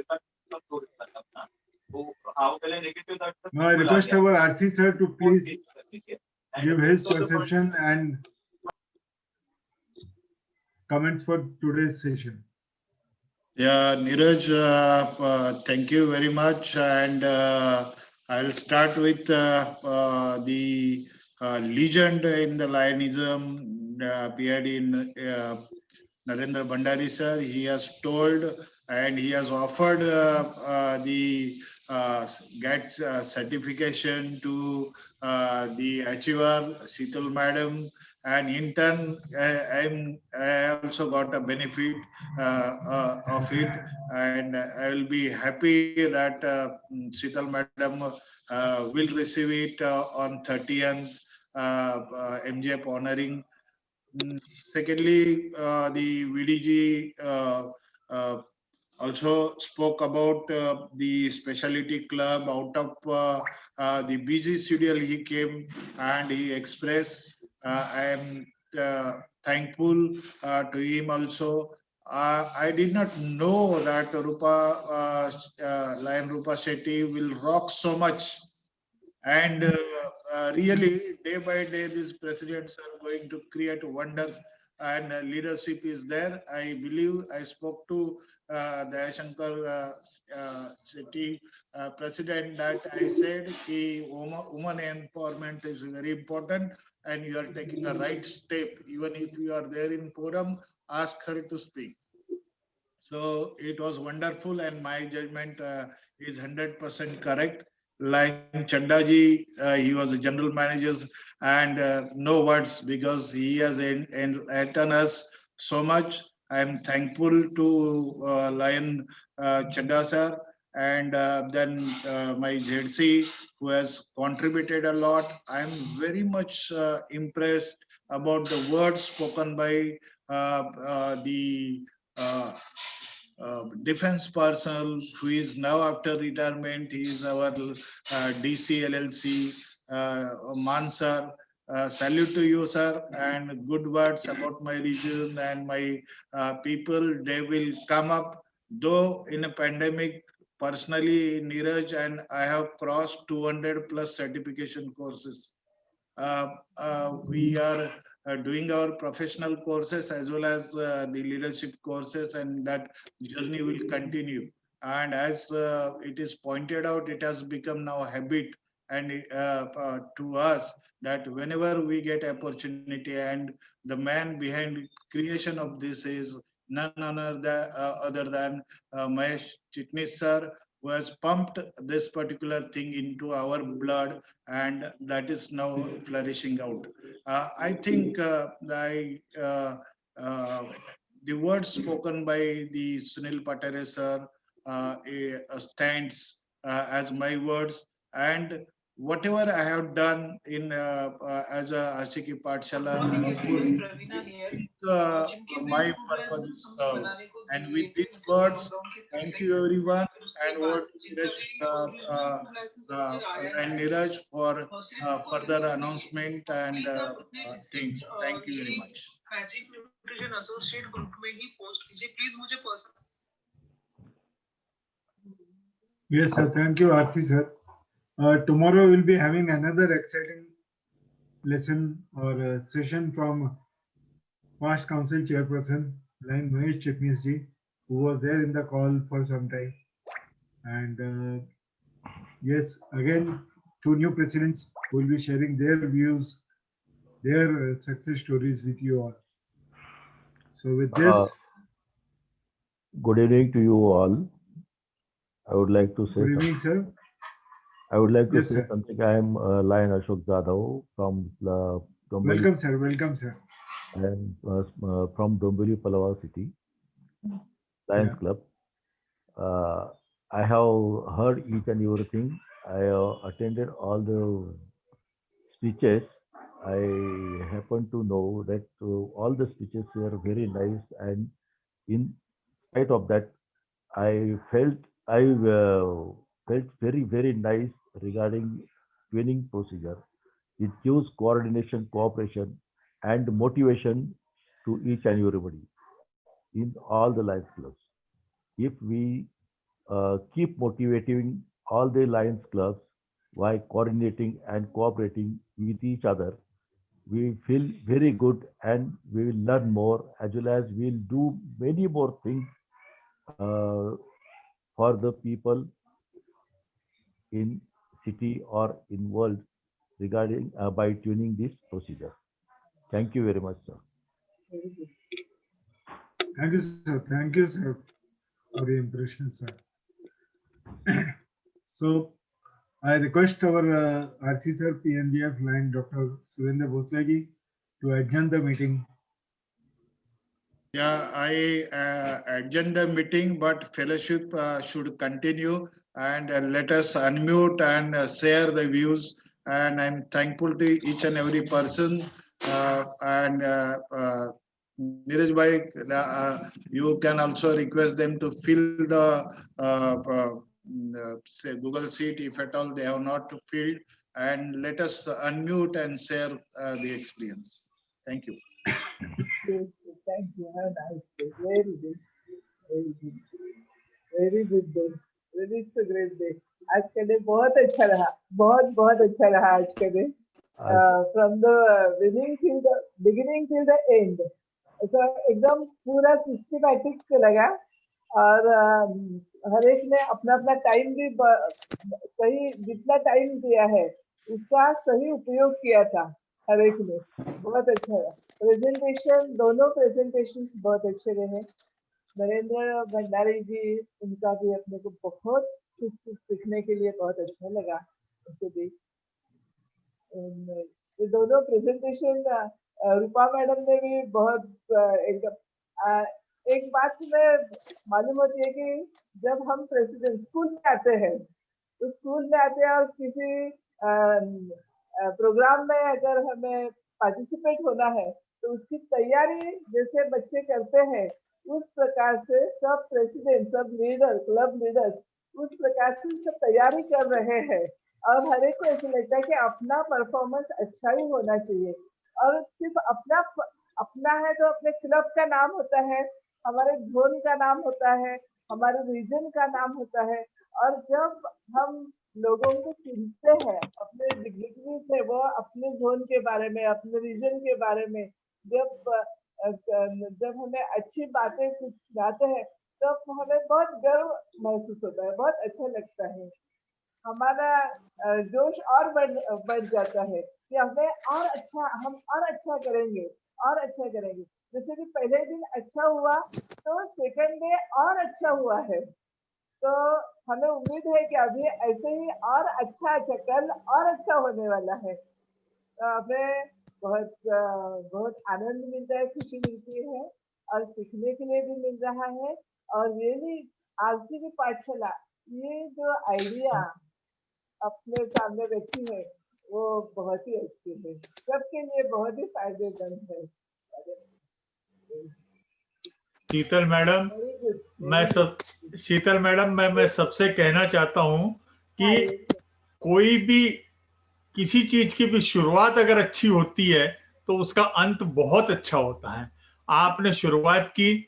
Now I request our RC sir to please give his perception and comments for today's session. Yeah, Neeraj, thank you very much. And I'll start with the legend in the Lionism appeared in Narendra Bhandari sir. He has told and he has offered the GAT certification to the achiever, Sital madam. And in turn, I also got a benefit of it, and I will be happy that Sital madam will receive it on 30th MJF honoring. Secondly, the VDG also spoke about the specialty club. Out of the busy schedule he came and he expressed. I am thankful to him also. I did not know that Lion Rupa Shetty will rock so much. And really, day by day, these presidents are going to create wonders, and leadership is there. I believe I spoke to Dayashankar Shetty, president, that I said woman empowerment is very important, and you are taking a right step. Even if you are there in forum, ask her to speak. So it was wonderful, and my judgment is 100% correct. Like Chandaji, he was a general manager, and no words because he has enlightened us so much. I am thankful to Lion Chanda sir, and then my ZC who has contributed a lot. I am very much impressed about the words spoken by the defense personnel who is now after retirement. He is our DC LLC, Mansar. Salute to you, sir, and good words about my region and my people. They will come up, though in a pandemic. Personally, Neeraj and I have crossed 200 plus certification courses. We are doing our professional courses as well as the leadership courses, and that journey will continue. And as it is pointed out, it has become now a habit and to us that whenever we get opportunity, and the man behind creation of this is none other than Mahesh Chitnis sir, who has pumped this particular thing into our blood, and that is now flourishing out. I think the words spoken by the Sunil Patare sir stands as my words, and whatever I have done in as a RCK Pathshala, my purpose is served. And with these words, thank you everyone, and over to Neeraj for further announcement and things. Thank you very much. Yes, sir. Thank you, RC sir. Tomorrow we'll be having another exciting lesson or session from past council chairperson, Lion Mahesh Chitnis ji, who was there in the call for some time. And Yes, again, two new presidents will be sharing their views, their success stories with you all. So with this, Good evening to you all. I would like to say good something. evening, sir. I would like to Yes, say sir. something. I am Lion Ashok Jadhav from Dombivli. Welcome, sir. Welcome, sir. I am from Dombivli, Palava City, Lions Yeah. Club. I have heard each and everything. I attended all the speeches. I happen to know that all the speeches were very nice, and in spite of that, I felt very nice regarding twinning procedure. It gives coordination, cooperation, and motivation to each and everybody in all the Lions clubs. If we keep motivating all the Lions clubs by coordinating and cooperating with each other, we feel very good and we will learn more, as well as we'll do many more things for the people in city or in world regarding by tuning this procedure. Thank you very much, sir. Thank you, sir. Thank you, sir, for the impression, sir. So I request our RC sir, PNGF line, Dr. Surendra Bhoslegi, to adjourn the meeting. Yeah, I adjourn the meeting, but fellowship should continue, and let us unmute and share the views. And I'm thankful to each and every person. And Neeraj bhai, you can also request them to fill the say Google Sheet if at all they have not filled, and let us unmute and share the experience. Thank you. Thank you. Have a nice day. Very good. Very good. Very good day. Really, it's a great day. आज का day बहुत अच्छा रहा. बहुत अच्छा रहा आज का day. From the beginning till the end. ऐसा एकदम पूरा सिस्टमैटिक लगा और हर एक ने अपना अपना टाइम भी सही जितना टाइम दिया है उसका सही उपयोग किया था हर एक ने. बहुत अच्छा रहा. प्रेजेंटेशन दोनों प्रेजेंटेशन बहुत अच्छे रहे. नरेंद्र भंडारी जी, उनका भी अपने को बहुत कुछ सीखने के लिए बहुत अच्छा लगा. उसे भी ये दोनों प्रेजेंटेशन रूपा मैडम ने भी बहुत एकदम एक बात में मालूम होती है कि जब हम प्रेसिडेंट स्कूल में आते हैं तो स्कूल में आते हैं और किसी प्रोग्राम में अगर हमें पार्टिसिपेट होना है तो उसकी तैयारी जैसे बच्चे करते हैं उस प्रकार से सब प्रेसिडेंट, सब लीडर, क्लब लीडर्स उस प्रकार से सब तैयारी कर रहे हैं और हर एक को ऐसा लगता है कि अपना परफॉर्मेंस अच्छा ही होना चाहिए. और सिर्फ अपना है तो अपने क्लब का नाम होता है, हमारे जोन का नाम होता है, हमारे रीजन का नाम होता है. और जब हम लोगों को सुनते हैं अपने डिग्निटरीज है वो अपने जोन के बारे में, अपने रीजन के बारे में जब हमें अच्छी बातें कुछ सुनाते हैं तो हमें बहुत गर्व महसूस होता है. बहुत अच्छा लगता है. हमारा जोश और बढ़ जाता है कि हम और अच्छा करेंगे और अच्छा करेंगे. जैसे कि पहले दिन अच्छा हुआ तो सेकंड डे और अच्छा हुआ है. तो हमें उम्मीद है कि अभी ऐसे ही और अच्छा कल और अच्छा होने वाला है. हमें बहुत आनंद मिलता है, खुशी मिलती है और सीखने के लिए भी मिल रहा है. और रियली आरसी की पाठशाला ये जो आइडिया अपने सामने रखी है वो बहुत ही अच्छी है, सबके लिए बहुत ही फायदेमंद है. शीतल मैडम, मैं सबसे कहना चाहता हूं कि कोई भी किसी चीज की भी शुरुआत अगर अच्छी होती है तो उसका अंत बहुत अच्छा होता है. आपने शुरुआत की,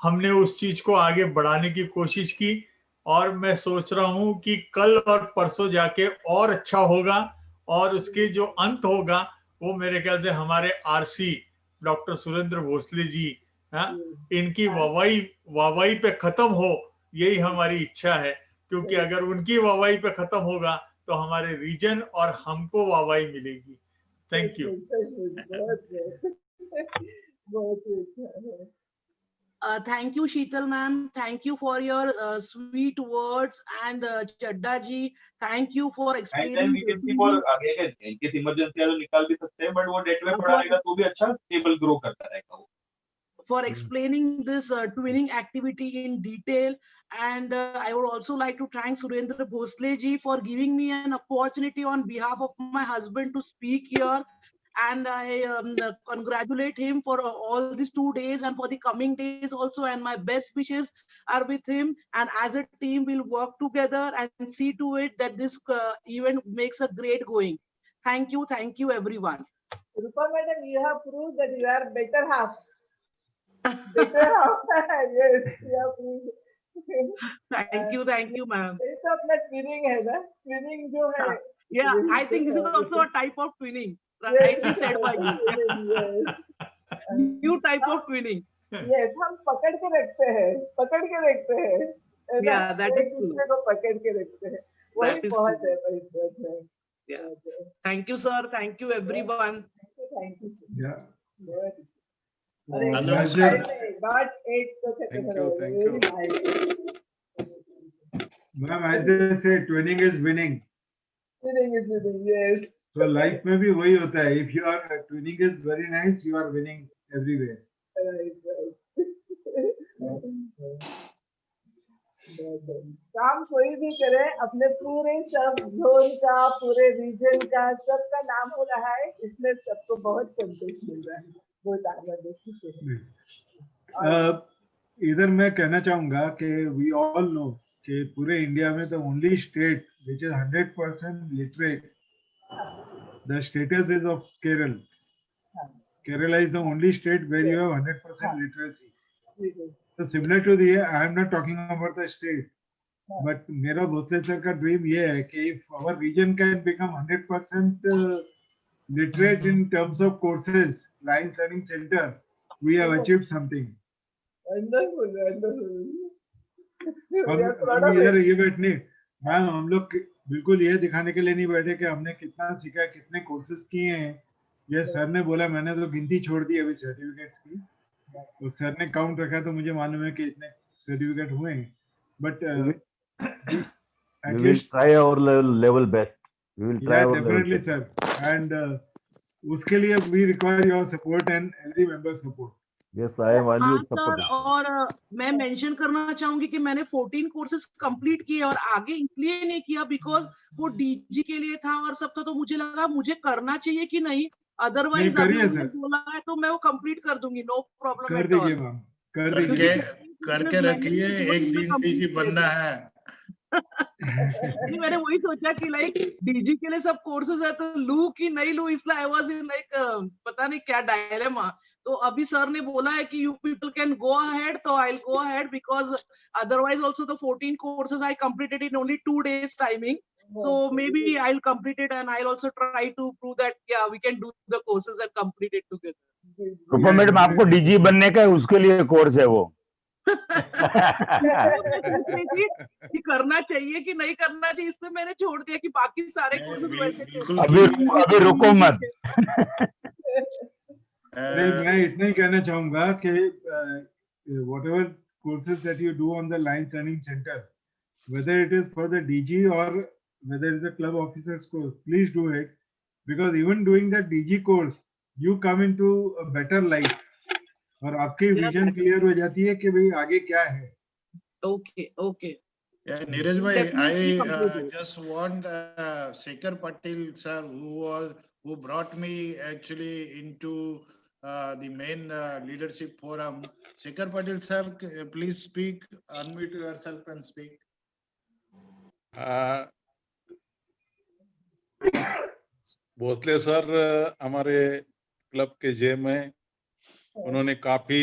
हमने उस चीज को आगे बढ़ाने की कोशिश की और मैं सोच रहा हूं कि कल और परसों जाके और अच्छा होगा और उसके जो अंत होगा वो मेरे ख्याल से हमारे आरसी डॉक्टर सुरेंद्र भोसले जी इनकी वाहवाही पे खत्म हो, यही हमारी इच्छा है. क्योंकि अगर उनकी वाहवाही पे खत्म होगा तो हमारे रीजन और हमको वाहवाही मिलेगी। Thank you. Thank you, Sheetal ma'am. Thank you for your sweet words, and Chadda ji, thank you for And explaining. then we can see for आगे के in case emergency वाले निकाल भी सकते हैं, but वो डेट में पड़ा रहेगा तो भी अच्छा स्टेबल ग्रो करता रहेगा वो। For explaining this twinning activity in detail, and I would also like to thank Surendra Bhosle ji for giving me an opportunity on behalf of my husband to speak here, and I congratulate him for all these 2 days and for the coming days also, and my best wishes are with him, and as a team we'll work together and see to it that this event makes a great going. Thank you everyone. Rupa madam, you have proved that you are better half. Better half. Yes, you have proved. Thank you ma'am. ये तो अपना twinning है ना, twinning जो है. Yeah, I think this is also a type of twinning, rightly said by you. New type of twinning. Yes, हम पकड़ के रखते हैं, पकड़ के रखते हैं. Yeah, that is एक true. दूसरे को पकड़ के रखते हैं. वही That is बहुत true. है, वही बहुत है. Yeah. Thank you sir, thank you everyone. Thank you. Yeah. Good. Hello, As sir. Not 8 to Thank you. ma'am, as they say, twinning is winning. Winning is winning, yes. So life में भी वही होता है. If you are twinning is very nice, you are winning everywhere. काम कोई भी करे, अपने पूरे सब जोन का, पूरे रीजन का, सबका नाम हो रहा है, इसमें सबको बहुत संतोष मिल रहा है, बहुत आनंद है, खुशी है। इधर मैं कहना चाहूंगा कि we all know कि पूरे इंडिया में the only state which is 100% literate, the status is of Kerala. Kerala is the only state where you have 100% literacy. So similar to the, I am not talking about the state, but मेरा Bhosle sir का dream ये है कि if our region can become 100% literate in terms of courses, Lions Learning Center, we have achieved something. Wonderful, wonderful. हम इधर ये बैठने, ma'am हम लोग बिल्कुल ये दिखाने के लिए नहीं बैठे कि हमने कितना सीखा, कितने कोर्सेज किए हैं. ये सर ने बोला, मैंने तो गिनती छोड़ दी अभी सर्टिफिकेट्स की. तो सर ने काउंट रखा तो मुझे मालूम है कि इतने सर्टिफिकेट हुए हैं. But at We will least try our level best. We will try yeah, our level definitely best. sir. And उसके लिए we require your support and every member support. Yes, I am हाँ always sir, supporting. और मैं mention करना चाहूंगी कि मैंने 14 courses complete किए और आगे इसलिए नहीं किया बिकॉज वो डीजी के लिए था और सब था, तो मुझे लगा मुझे करना चाहिए कि नहीं, अदरवाइज नहीं, अभी करिए उन्होंने सर. बोला है तो मैं वो कंप्लीट कर दूंगी, नो प्रॉब्लम कर एट दीजिए ऑल। मैम, कर दीजिए. करके रखिए, एक दिन डीजी बनना है. नहीं, मैंने वही सोचा कि लाइक डीजी के लिए सब कोर्सेज है तो लू कि नहीं लू, इसलिए आई वाज इन लाइक पता नहीं क्या डायलेमा. तो अभी सर ने बोला है कि you people can go ahead, तो I will go ahead because otherwise also the 14 courses I completed in only 2 days timing. So maybe I'll complete it and I'll also try to prove that yeah we can do the courses and complete it together. Rupa madam, आपको DG बनने का है, उसके लिए course है वो. कि करना चाहिए कि नहीं करना चाहिए, इसमें मैंने छोड़ दिया कि बाकी सारे कोर्सेज वैसे थे. अभी रुको मत. मैं इतना ही कहना चाहूंगा कि whatever courses that you do on the Lions Learning Center, whether it is for the DG or whether it is a club officers course, please do it, because even doing the DG course, you come into a better light और आपकी vision clear हो जाती है कि भाई आगे क्या है. Okay. Yeah, Neeraj bhai, Definitely I complete it. just want Shekhar Patil sir, who brought me actually into the main leadership forum. Shekhar Patil sir, please speak, unmute yourself and speak. Bhosle sir हमारे club के gem हैं, उन्होंने काफी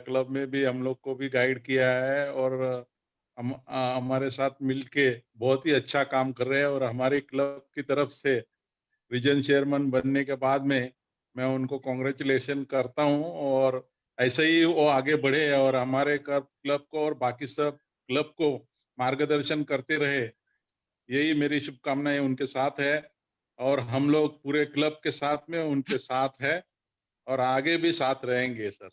club में भी हम लोग को भी गाइड किया है और हमारे साथ मिलके बहुत ही अच्छा काम कर रहे हैं. और हमारे क्लब की तरफ से रीजन चेयरमैन बनने के बाद में मैं उनको कांग्रेचुलेशन करता हूं और ऐसे ही वो आगे बढ़े और हमारे क्लब को और बाकी सब क्लब को मार्गदर्शन करते रहे, यही मेरी शुभकामनाएं उनके साथ है। और हम लोग पूरे क्लब के साथ में उनके साथ है और आगे भी साथ रहेंगे सर।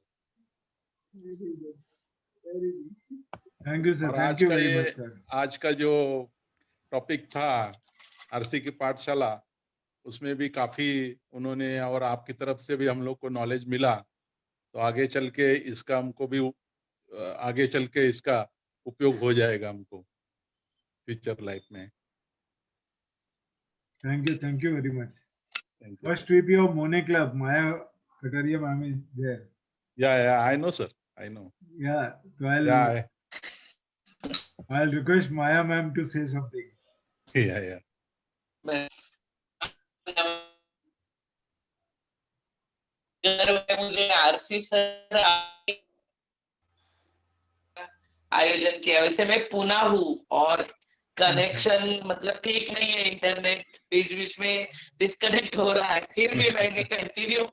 थैंक यू सर, और thank you very much sir. आज का जो टॉपिक था आरसी की पाठशाला, उसमें भी काफी उन्होंने और आपकी तरफ से भी हम लोग को नॉलेज मिला। तो आगे चल के इसका हमको भी आगे चल के इसका उपयोग हो जाएगा हमको फ्यूचर लाइफ में। Thank you very much. Thank you, First sir. VP of Monet Club, Maya Kataria ma'am is there. Yeah, I know, sir. I know. Yeah, so I'll request Maya ma'am to say something. Yeah. मुझे RC sir आयोजन किया। वैसे मैं पुणे हूँ और connection मतलब ठीक नहीं है, इंटरनेट बीच बीच में डिस्कनेक्ट हो रहा है, फिर भी मैंने कंटिन्यू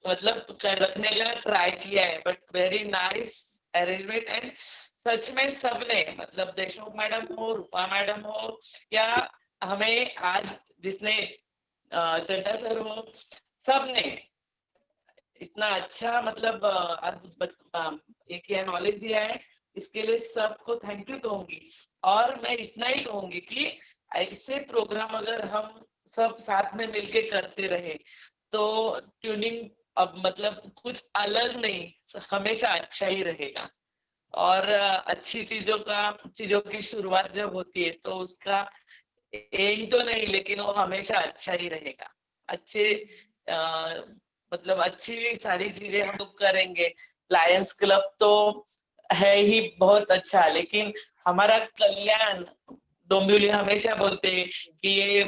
मतलब रखने का ट्राई किया है। But very nice arrangement and such में सबने मतलब देशमुख मैडम हो, रूपा मैडम हो या हमें आज जिसने चड्डा सर हो, सबने इतना अच्छा मतलब एक यह नॉलेज दिया है, इसके लिए सबको थैंक यू कहूंगी। और मैं इतना ही कहूंगी कि ऐसे प्रोग्राम अगर हम सब साथ में मिलके करते रहे तो ट्यूनिंग अब मतलब कुछ अलग नहीं, हमेशा अच्छा ही रहेगा। और अच्छी चीजों की शुरुआत जब होती है तो उसका एंड तो नहीं, लेकिन वो हमेशा अच्छा ही रहेगा। मतलब अच्छी सारी चीजें हम लोग करेंगे। लायंस क्लब तो है ही बहुत अच्छा, लेकिन हमारा कल्याण डोंबिवली हमेशा बोलते हैं कि ये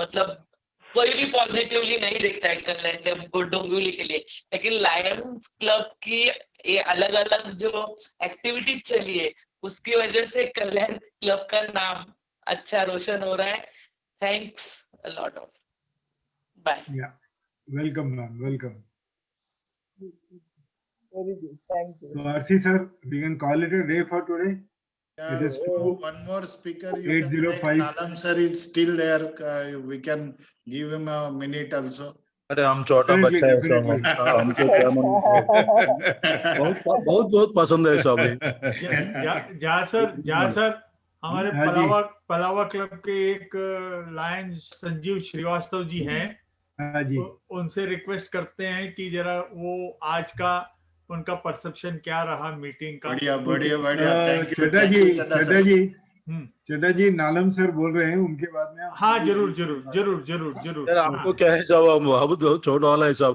मतलब कोई भी पॉजिटिवली नहीं देखता है कल्याण डोंबिवली के लिए, लेकिन लायंस क्लब की ये अलग अलग जो एक्टिविटी चली है उसकी वजह से कल्याण क्लब का नाम अच्छा रोशन हो रहा है। Thanks a lot of bye. Welcome ma'am, welcome. Very good, thank you. So RC sir, we can call it a day for today. It is One more speaker. 8:05. Nalam sir is still there. We can give him a minute also. अरे हम छोटा बच्चा है सब, हमको क्या मालूम। बहुत पसंद है सब। जा सर हमारे पलावा क्लब के एक लायन संजीव श्रीवास्तव जी हैं, उनसे रिक्वेस्ट करते हैं कि जरा वो आज का उनका परसेप्शन क्या रहा मीटिंग का। बढ़िया। चड्डा जी नालम सर बोल रहे हैं, उनके बाद में हाँ जरूर। आपको क्या है सब, हम बहुत छोटा वाला है सब।